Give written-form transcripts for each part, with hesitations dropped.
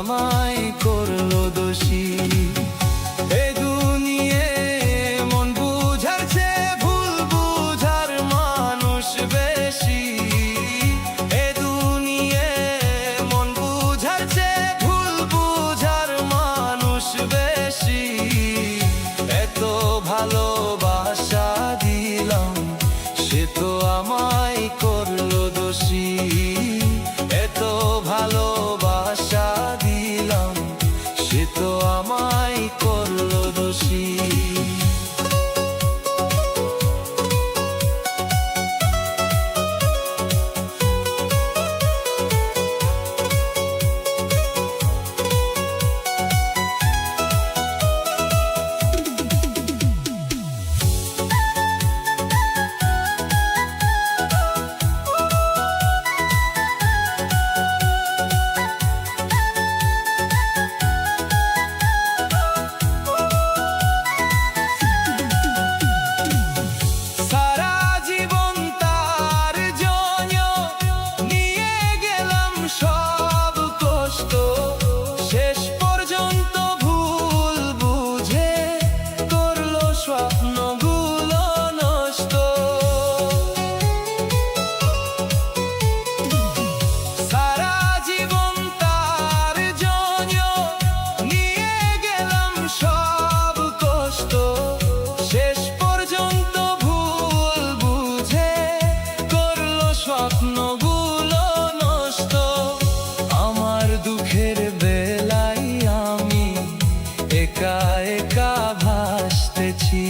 আমায় করলো দোষী। এ দুনিয়ায় মন বুঝার চেয়ে ভুল বুঝার মানুষ বেশি। এ দুনিয়ায় মন বুঝার চেয়ে ভুল বুঝার মানুষ বেশি। এত ভালোবাসা দিলাম সে তো আমায় করলো দোষী। এত ভালোবাসা দিলাম সে তো আমায় করলো দোষী। স্বপ্নগুলো নষ্ট। আমার দুঃখের বেলায় আমি একা একা ভাসতেছি।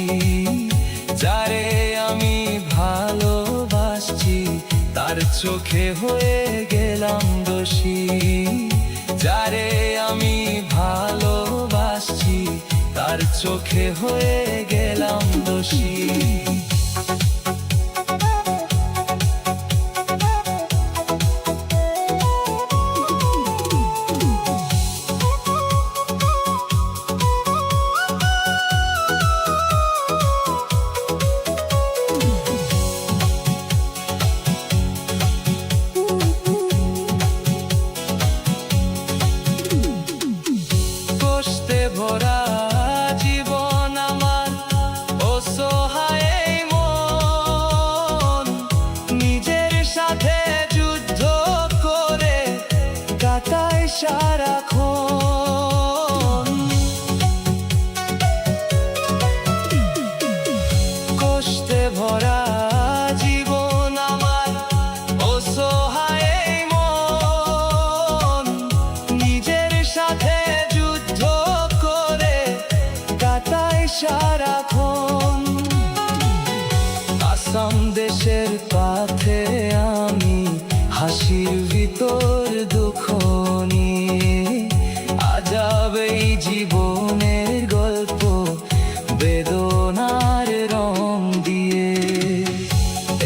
যারে আমি ভালোবাসছি তার চোখে হয়ে গেলাম দোষী। যারে আমি ভালোবাসছি তার চোখে হয়ে গেলাম দোষী। ভরা জীবন আমার অসহায় মন, নিজের সাথে যুদ্ধ করে কাটাই সারাক্ষণ। কষ্টে ভরা জীবন আমার অসহায় মন, নিজের সাথে সারাক্ষণ। আসাম দেশের পথে আমি হাসির ভিতর দুঃখ নিয়ে। আজব এই জীবনের গল্প বেদনার রং দিয়ে।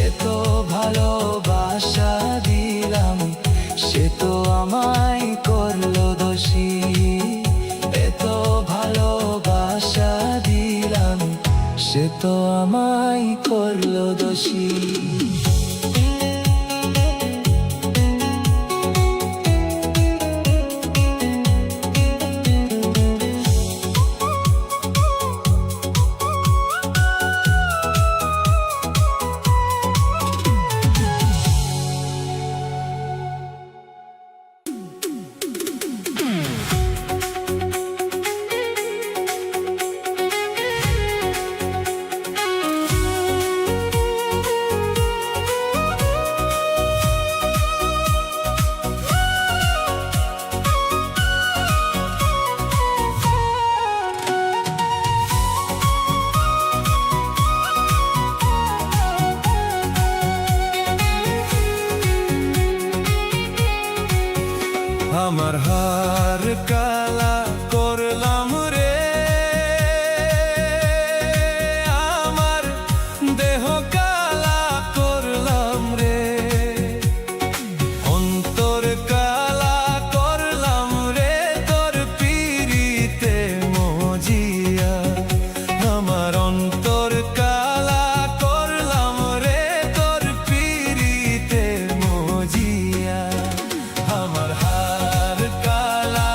এত ভালোবাসা দিলাম সে তো আমায় করলো দোষী। এত ভালোবাসা দিলাম সে তো আমায় করলো দোষী। আমার হার কালা করলাম রে, আমার দেহ কালা করলাম রে। অন্তর কালা করলাম রে তোর পিরিতে মজিয়া। আমার অন্তর কালা করলাম রে তোর পিরিতে মজিয়া। আমার হার কালা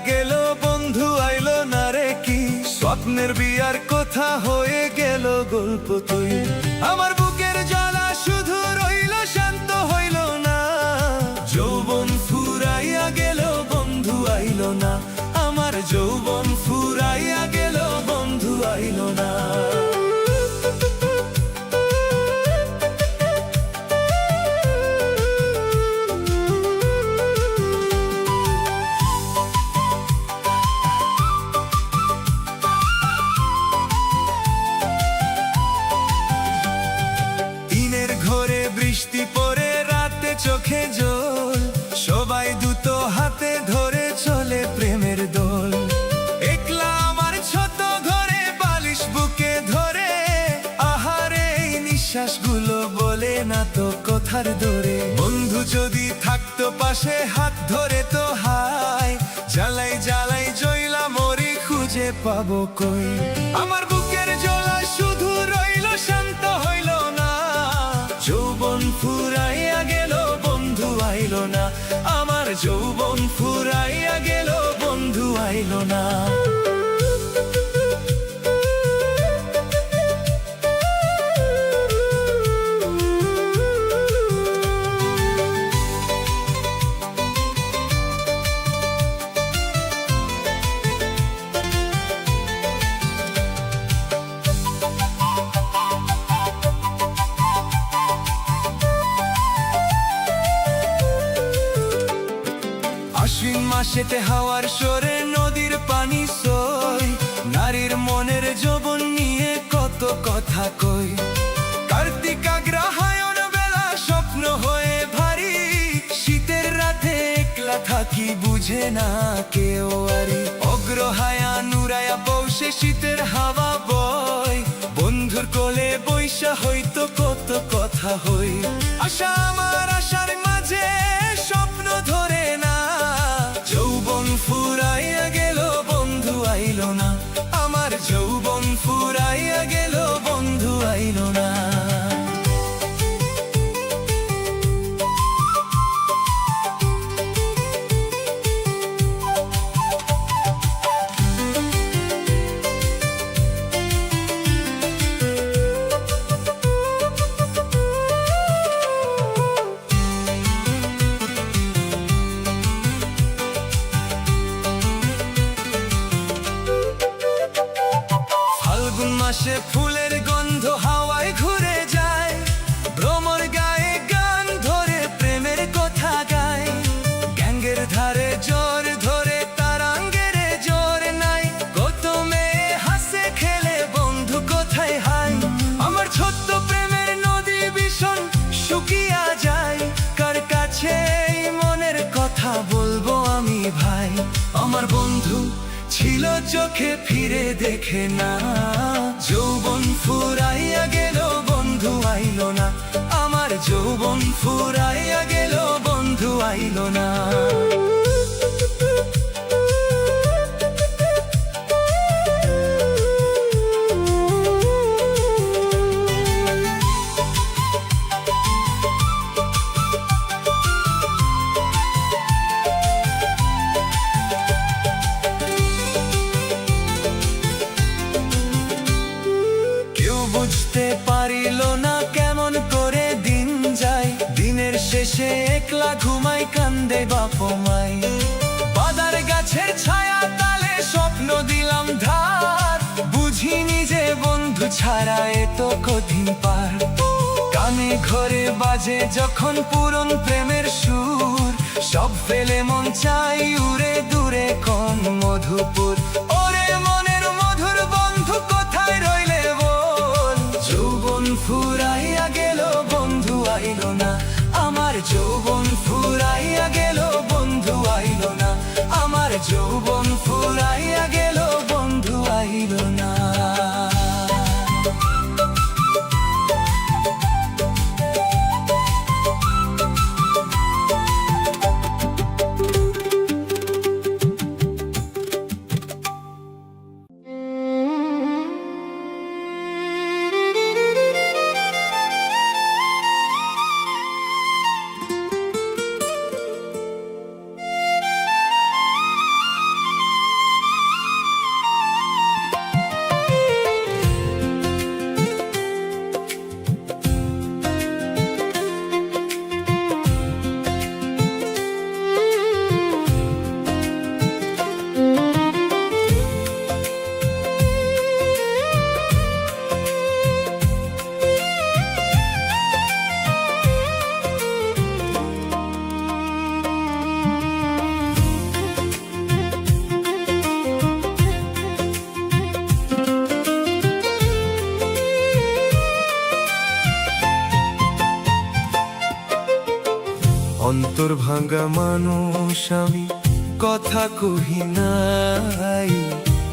গেল বন্ধু আইলো না রে কি স্বপ্নের বিয়ার কথা হয়ে গেল গল্প তুই আমার বুকের জ্বালা শুধু রইল শান্ত হইল না যৌবন ফুরাইয়া গেল বন্ধু আইলো না আমার যৌবন ফুরাইয়া গেল বন্ধু আইলো না বৃষ্টি পড়ে রাতে চোখে জল সবাই দুটো হাতে ধরে চলে প্রেমের দোল একলা আমার ছোট ঘরে বালিশ বুকে ধরে আহারে এই নিঃশ্বাসগুলো বলে না তো কথার দরে বন্ধু যদি থাকতো পাশে হাত ধরে তো হায় জ্বালাই জ্বালাই জয়লা মরি খুঁজে পাবো কই আমার বুকের জ্বালা শুধু রইল শান্ত হইল না যৌবন ফুরাইয়া গেল বন্ধু আইলো না আমার যৌবন ফুরাইয়া গেল বন্ধু আইলো না আশ্বিন মাসেতে হাওয়ার সরে নদীর পানি সই নারীর মনের যৌবন নিয়ে কত কথা কই কার্তিক আগ্রহায়ণ বেলা স্বপ্ন হয়ে ভারী শীতের রাতে একলা থাকি বুঝে না কেউ আরি অগ্রহায়া নুরায়া পৌষে শীতের হাওয়া বয় বন্ধুর কোলে বৈশা হইতো কত কথা হই আশা আমার আশার মাঝে স্বপ্ন ধরে না যৌবন ফুরাইয়া গেল বন্ধু আইলো না আমার যৌবন ফুরাইয়া গেল বন্ধু আইলো না মাসে ফুলের গন্ধ হাওয়ায় ঘুরে যায় ভ্রমর গায়ে গান ধরে প্রেমের কথা গায় গ্যাঙ্গের ধারে জ্বর ধরে তারাঙ্গের জোর নাই কত মেয়ে হাসে খেলে বন্ধু কোথায় হাই আমার ছোট্ট প্রেমের নদী ভীষণ শুকিয়া যায় কার কাছে এই মনের কথা বলবো আমি ভাই আমার বন্ধু ছিল চোখে ফিরে দেখে না যৌবন ফুরাইয়া গেল বন্ধু আইলো না আমার যৌবন ফুরাইয়া গেল বন্ধু আইলো না বুঝতে পারিল না কেমন করে দিন যায় দিনের শেষে একলা ঘুমাই কান্দে বাপ মাই বাদার গাছের ছায়া তালে স্বপ্ন দিলাম ধার বুঝিনি যে বন্ধু ছাড়া এত কঠিন পার কানে ঘরে বাজে যখন পুরন প্রেমের সুর সব ফেলে মন চাই উড়ে দূরে কোন মধুপুর ওরে মনের মধুর বন্ধু কোথায় রইলে যৌবন ফুরাইয়া গেল বন্ধু আইলো না আমার যৌবন ফুরাইয়া গেল বন্ধু আইলো না আমার যৌবন ফুরাইয়া গেল বন্ধু আইলো না অন্তর ভাঙা মানুষ আমি, কথা কহি নাই,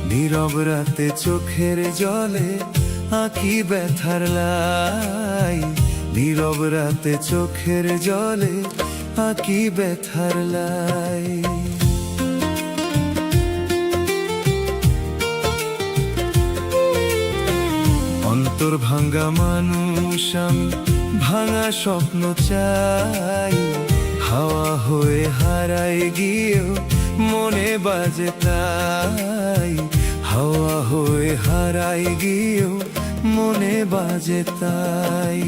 নীরব রাতে চোখের জলে আঁকি ব্যথার লাই, নীরব রাতে চোখের জলে আঁকি ব্যথার লাই। অন্তর ভাঙা মানুষ আমি, ভাঙা স্বপ্ন চাই, হাওয়া হয়ে হারাই গিয়েও মনে বাজে তাই, হাওয়া হয়ে হারাই গিয়েও মনে বাজে তাই।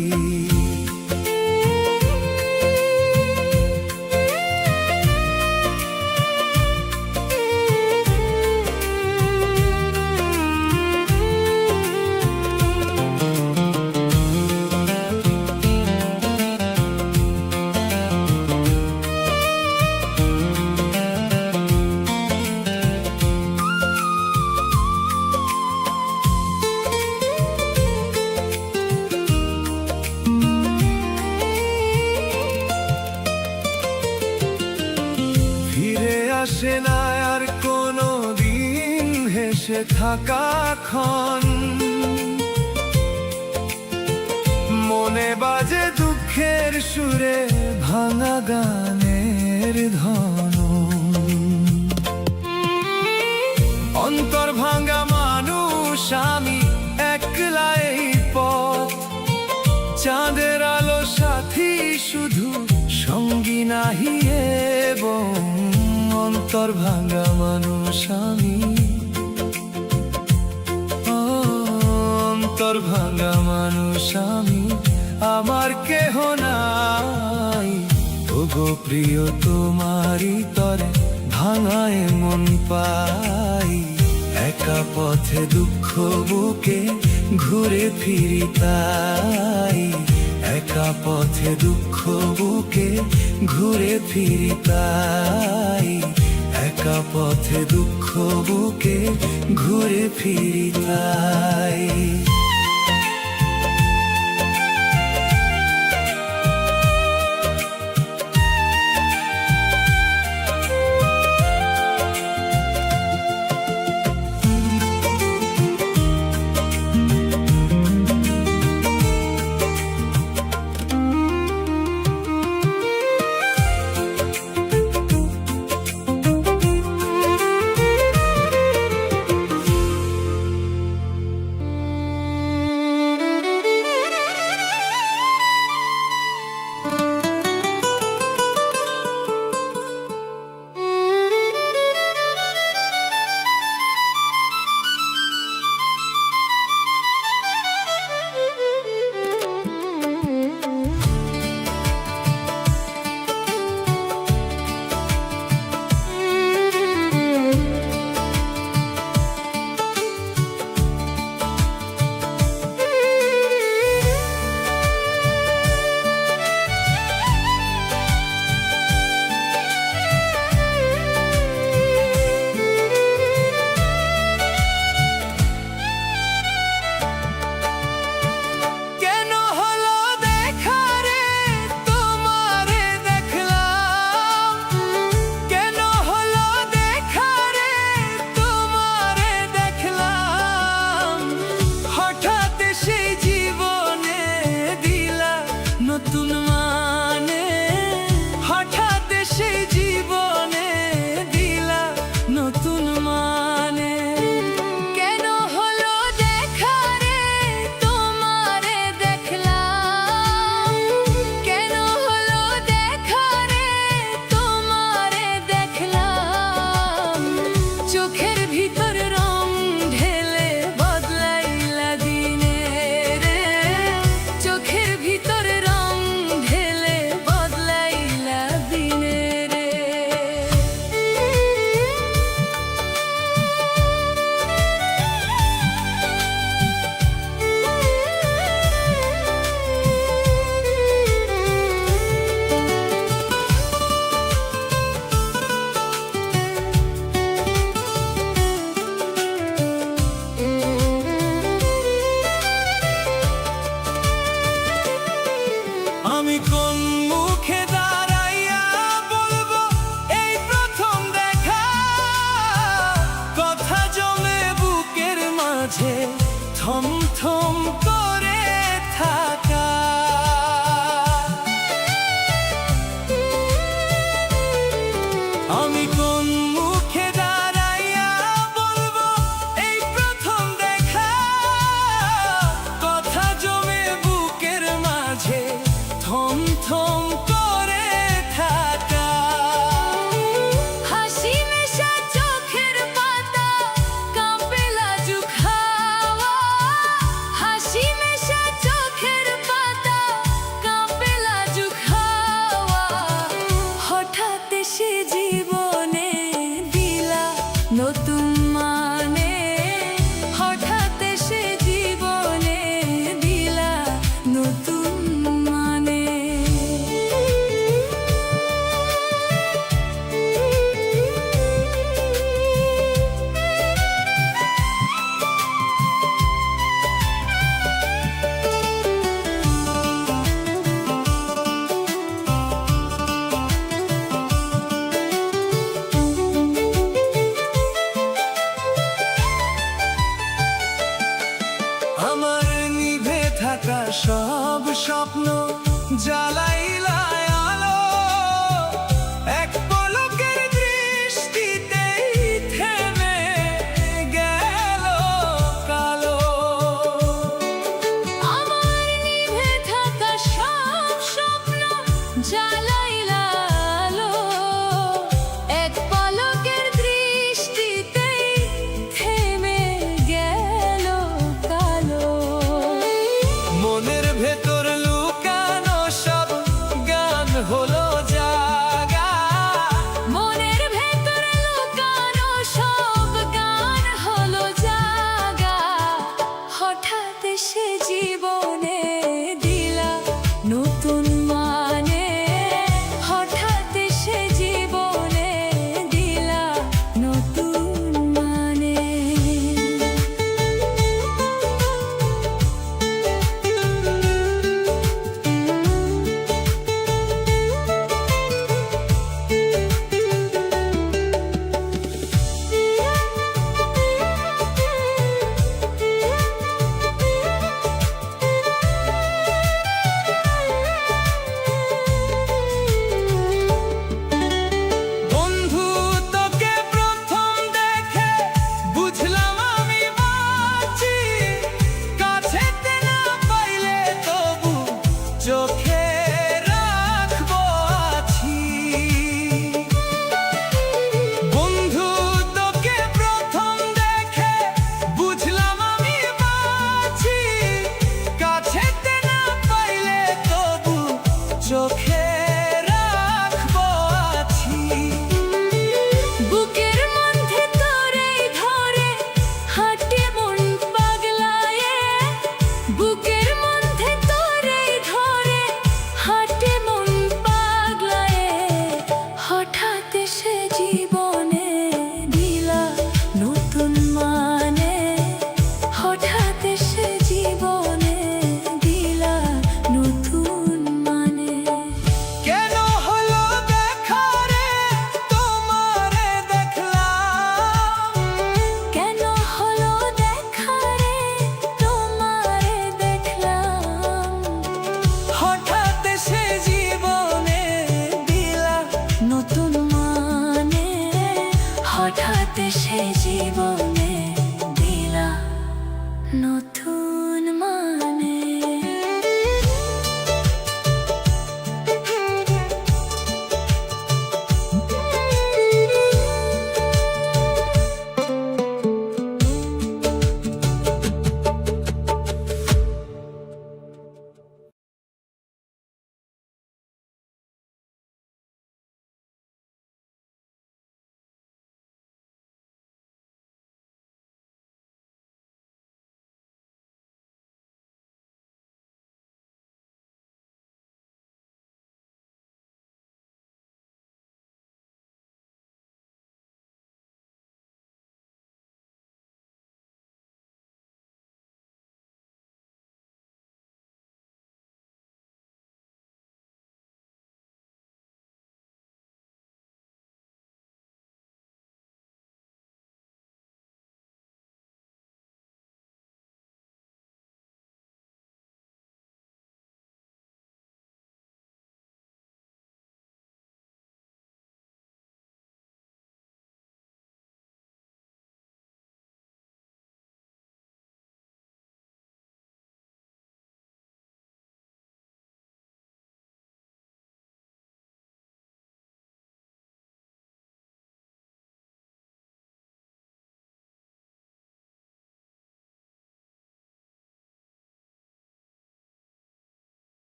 আসে না আর কোনো দিন হেসে থাকা ক্ষণ, মনে বাজে দুঃখের সুরে ভাঙা গানের ধন। অন্তর ভাঙা মানুষ আমি, একলা এই পথ, চাঁদের আলো সাথী শুধু সঙ্গী নাহি এবং অন্তর ভাঙা মানুষ আমি, অন্তর ভাঙা মানুষ আমি, আমার কেহ নাই। ওগো প্রিয় তোমারি তরে ভাঙায় মন পাই, একা পথে দুঃখ বুকে ঘুরে ফিরি তাই, একা পথে দুঃখ বুকে ঘুরে ফিরি তাই, একা পথে দুঃখ বুকে ঘুরে ফিরি তাই। নতুন মানে হঠাৎ সেই জীবনে দিলা নতুন মানে। কেন হলো দেখা রে তোমারে দেখলাম, কেন হলো দেখা রে তোমারে দেখলাম, চোখের ভিতর রং ঢেলে বদলাইলা দিনে রে, চোখের ভিতর রং ঢেলে বদলাইলা দিনে রে। মানে, হঠাৎ এসে জীবনে দিলা নতুন মানে। আমার নিভে থাকা সব স্বপ্ন জ্বালাইলা আলো, এক পলকের দৃষ্টিতেই থেমে গেল কালো। আমার নিভে থাকা সব স্বপ্ন জ্বালাইলা আলো, এক পলকের দৃষ্টিতেই থেমে গেল কালো। মনের ভেতর লুকানো সব গান হলো জাগা, মনের ভেতর লুকানো সব গান হলো জাগা, হঠাৎ এসে জীবনে দিলা নতুন মানে, হঠাৎ এসে জীবনে দিলা নতুন মানে। বন্ধু তোকে প্রথম দেখে বুঝলাম আমি বাঁচি, কাছেতে না পাইলে তবু চোখে রাখবো আছি। বন্ধু তোকে প্রথম দেখে বুঝলাম আমি বাঁচি, কাছেতে না পাইলে তবু চোখে রাখবো আছি। বুকের মধ্যে তোরে ধরে হাঁটে মন পাগলায়ে, বুকের মধ্যে তোরে ধরে হাঁটে মন পাগলায়ে, হঠাৎ এসে জীবনে দিলা নতুন মানে, হঠাৎ এসে জীবনে দিলা নতুন মানে। কেন হলো দেখা রে তোমারে দেখলাম, কেন হলো দেখা রে তোমারে দেখলাম, হঠাৎ এসে জীবনে দিলা নতুন মানে, হঠাৎ এসে জীবনে দিলা নতুন